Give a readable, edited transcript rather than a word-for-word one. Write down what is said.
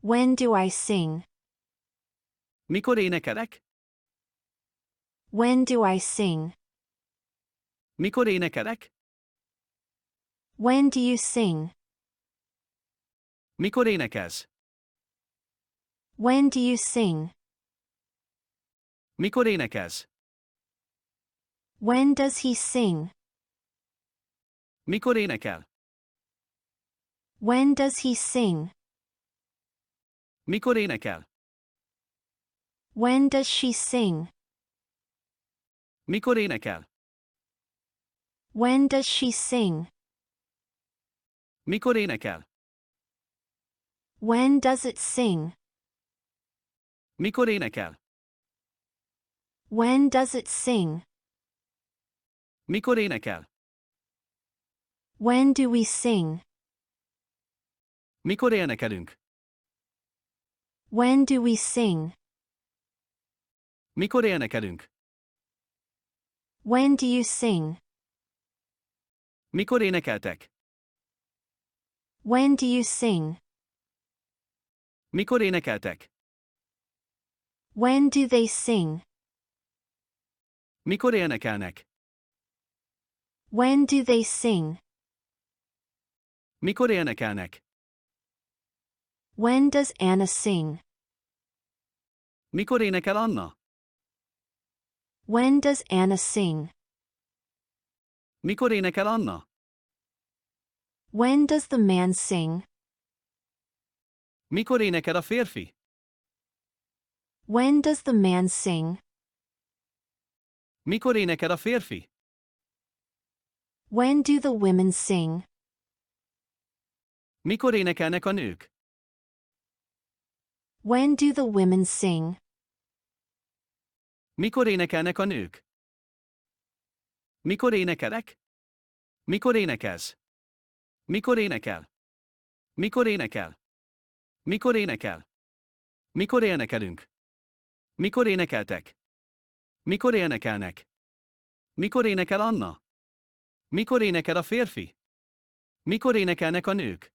When do I sing? Mikor énekelek? When do I sing? Mikor énekelek? When do you sing? Mikor énekelsz? When do you sing? Mikor énekelsz? When does he sing? Mikor énekel? When does he sing? Mikor énekel? When does she sing? Mikor énekel? When does she sing? Mikor énekel? When does it sing? Mikor énekel? When does it sing? Mikor énekel? When do we sing? Mikor énekelünk? When do we sing? Mikor énekelünk? When do you sing? Mikor énekeltek? When do you sing? Mikor énekeltek? When do they sing? Mikor énekelnek? When do they sing? Mikor énekelnek? When does Anna sing? Mikor énekel Anna? When does Anna sing? Mikor énekel Anna? When does the man sing? Mikor énekel a férfi? When does the man sing? Mikor énekel a férfi? When do the women sing? Mikor énekelnek a nők? When do the women sing? Mikor énekelnek a nők? Mikor énekelek? Mikor énekelsz? Mikor énekel? Mikor énekel? Mikor énekel? Mikor énekelünk? Mikor énekeltek? Mikor énekelnek? Mikor énekel Anna? Mikor énekel a férfi? Mikor énekelnek a nők?